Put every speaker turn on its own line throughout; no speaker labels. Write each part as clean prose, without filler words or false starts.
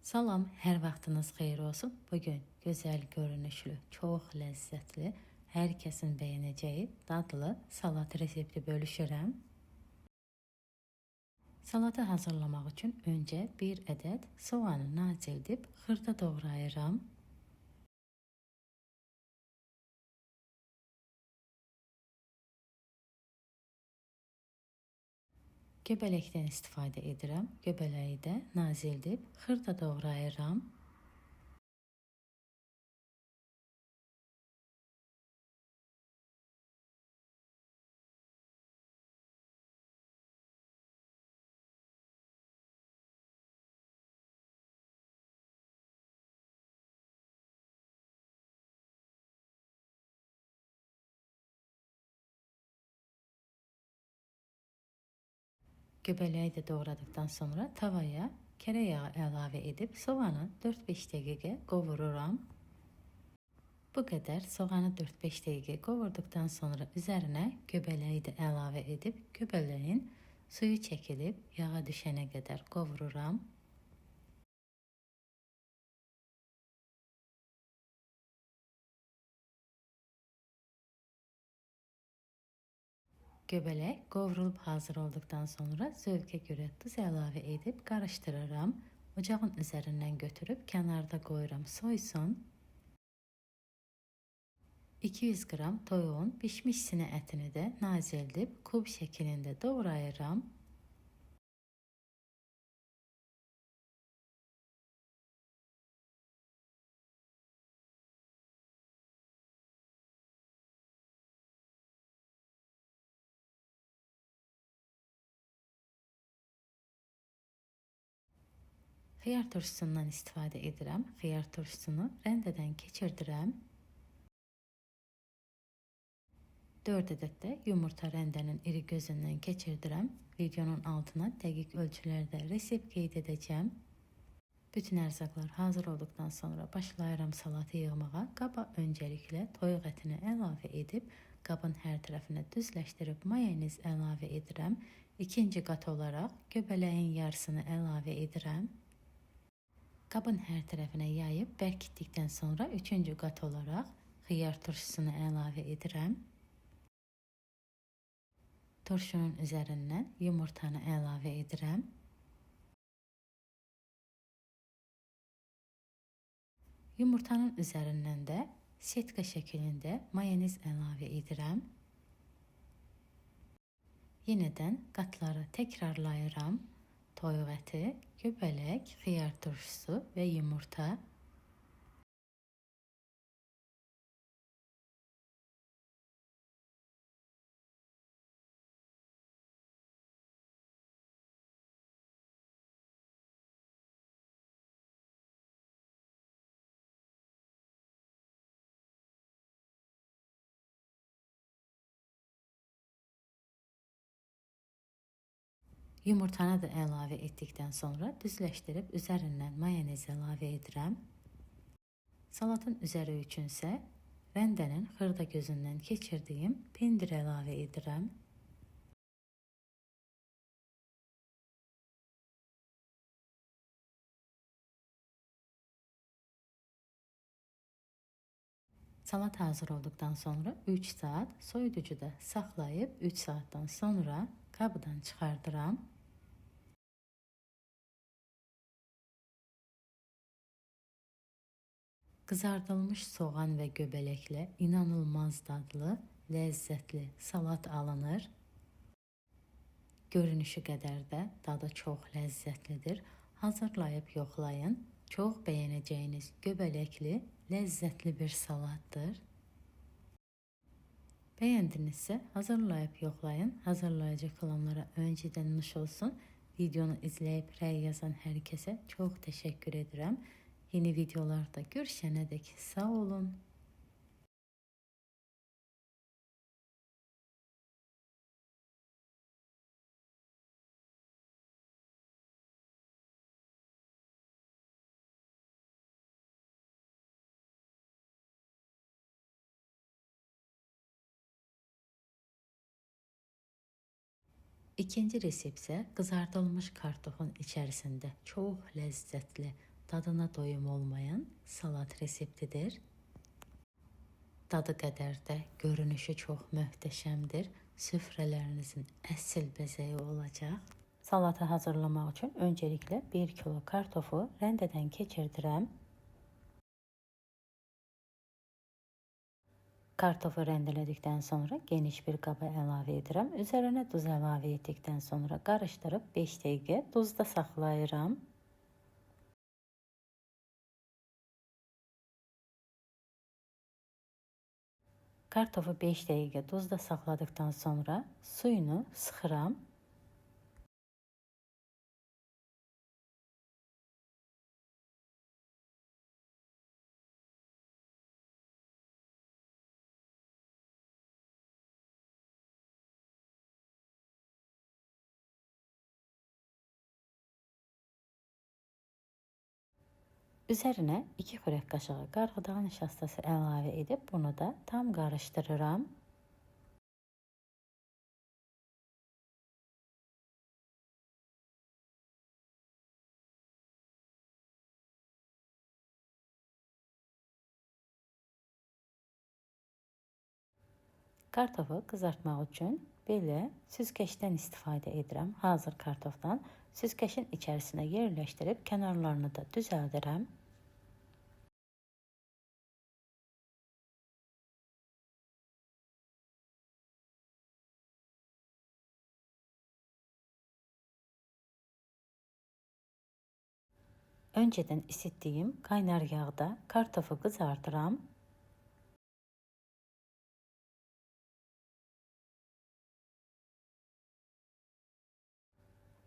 Salam, hər vaxtınız xeyir olsun. Bugün gözəl görünüşlü, çox ləzzətli, hər kəsin bəyənəcəyi dadlı salat resepti bölüşürəm. Salatı hazırlamaq üçün öncə bir ədəd soğanı nazildib xırda doğrayıram. Göbələkdən istifadə edirəm. Göbələyi də nazildib xırda doğrayıram. Göbələyi də doğradıktan sonra tavaya kərə yağı əlavə edib soğanı 4-5 dəqiqə qovururam. Bu qədər soğanı 4-5 dəqiqə qovurduktan sonra üzərinə göbələyi də əlavə edib göbələyin suyu çəkilib yağa düşənə qədər qovururam. Göbələk qovrulub hazır olduqdan sonra zövqə görə duz əlavə edib qarışdırıram. Ocağın üzərindən götürüb kənarda qoyuram soysun. 200 qram toyuğun bişmiş sinə ətini də nazildib kub şəklində doğrayıram. Xiyar turşusundan istifadə edirəm. Xiyar turşusunu rəndədən keçirdirəm. 4 ədəd də yumurta rəndənin iri gözündən keçirdirəm. Videonun altına dəqiq ölçülərdə resept qeyd edəcəm. Bütün ərzaqlar hazır olduqdan sonra başlayıram salatı yığmağa. Qaba öncəliklə toyuq ətini əlavə edib, qabın hər tərəfinə düzləşdirib mayonez əlavə edirəm. İkinci qat olaraq göbələyin yarısını əlavə edirəm. Qabın hər tərəfinə yayıb bərkitdikdən sonra üçüncü qat olaraq xiyar turşusunu əlavə edirəm. Turşunun üzərindən yumurtanı əlavə edirəm. Yumurtanın üzərindən də setka şəklində mayonez əlavə edirəm. Yenidən qatları təkrarlayıram. Toyuq əti, göbələk, xiyar turşusu və yumurta. Yumurtanı da əlavə etdikdən sonra düzləşdirib üzərindən mayonez əlavə edirəm. Salatın üzəri üçünsə rəndənin xırda gözündən keçirdiyim pendir əlavə edirəm. Salat hazır olduqdan sonra 3 saat soyuducuda saxlayıb 3 saatdan sonra qabıdan çıxardıram. Qızardılmış soğan və göbələklə inanılmaz dadlı, ləzzətli salat alınır. Görünüşü qədər də dadı çox ləzzətlidir. Hazırlayıb yoxlayın. Çox bəyənəcəyiniz göbələkli, ləzzətli bir salatdır. Bəyəndinizsə hazırlayıb yoxlayın. Hazırlayıcı kalanlara öncədən nuş olsun. Videonu izləyib rəy yazan hər kəsə çox təşəkkür edirəm. Yeni videolarda görüşənədək sağ olun. İkinci resept isə qızardılmış kartofun içərisində çox ləzzətli dadına doyum olmayan salat reseptidir. Dadı qədər də görünüşü çox möhtəşəmdir. Süfrələrinizin əsl bəzəyi olacaq. Salatı hazırlamaq üçün öncəliklə 1 kilo kartofu rəndədən keçirdirəm. Kartofu rəndələdikdən sonra geniş bir qaba əlavə edirəm. Üzərinə duz əlavə etdikdən sonra qarışdırıb 5 dəqiqə duzda saxlayıram. Kartofu 5 dəqiqə duzda saxladıktan sonra suyunu sıxıram. Üzərinə 2 xörək qaşığı qarğıdağı nişastası əlavə edib bunu da tam qarışdırıram. Kartofu qızartmaq üçün belə süzgəçdən istifadə edirəm. Hazır kartofdan süzgəçin içərisinə yerləşdirib kənarlarını da düzəldirəm. Öncədən isitdiyim qaynar yağda kartofu qızardıram.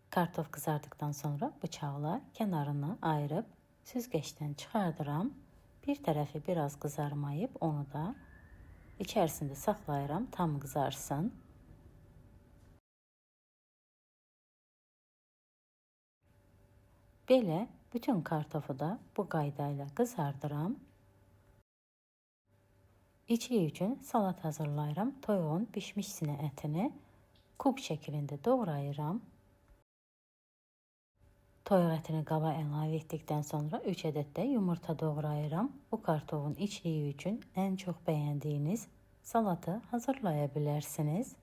Kartof qızardıktan sonra bıçaqla kənarını ayırıb süzgəçdən çıxardıram. Bir tərəfi biraz qızarmayıb onu da içərisində saxlayıram tam qızarsın. Belə bütün kartofu da bu qaydayla qızardıram. İçi üçün salat hazırlayıram. Toyuğun bişmiş sinə ətini kub şəklində doğrayıram. Toyuq ətini qaba əlavə etdikdən sonra 3 ədəd də yumurta doğrayıram. Bu kartofun içliyi üçün ən çox bəyəndiyiniz salatı hazırlaya bilərsiniz.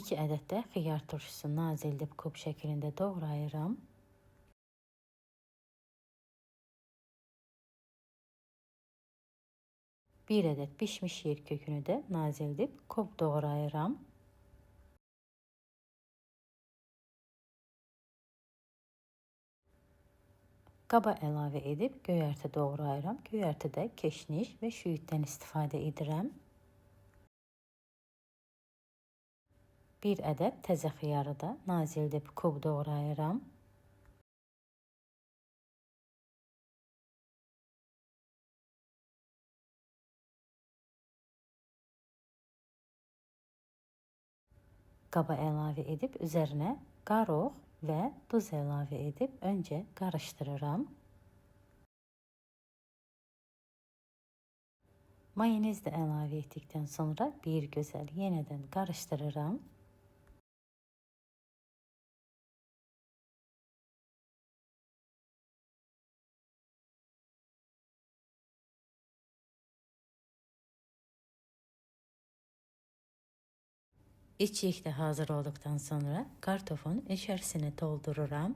2 ədəd də xiyar turşusu nazildib kub şəklində doğrayıram. Bir ədəd pişmiş yer kökünü də nazildib kub doğrayıram. Qaba əlavə edib göyərti doğrayıram. Göyərtidə keşniş və şüyüddən istifadə edirəm. Bir ədəd təzə xiyarı da nazildib kub doğrayıram. Qaba əlavə edib üzərinə qaroq və duz əlavə edib öncə qarışdırıram. Mayonez də əlavə etdikdən sonra bir gözəl yenədən qarışdırıram. İçlik də hazır olduqdan sonra kartofun içərisini doldururam.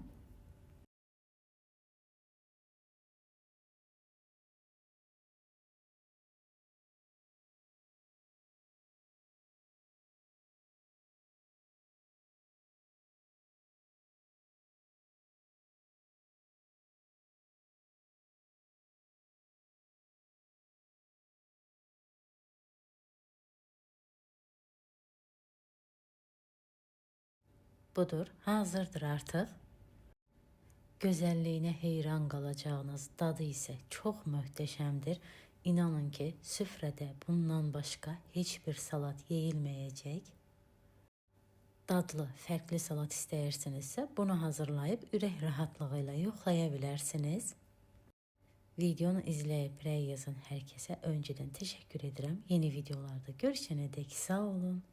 Budur, hazırdır artıq. Gözəlliyinə heyran qalacağınız, dadı isə çox möhtəşəmdir. İnanın ki, süfrədə bundan başqa heç bir salat yeyilməyəcək. Dadlı, fərqli salat istəyirsinizsə, bunu hazırlayıb ürək rahatlığı ilə yoxlaya bilərsiniz. Videonu izləyib rəy yazan hər kəsə öncədən təşəkkür edirəm. Yeni videolarda görüşənədək sağ olun.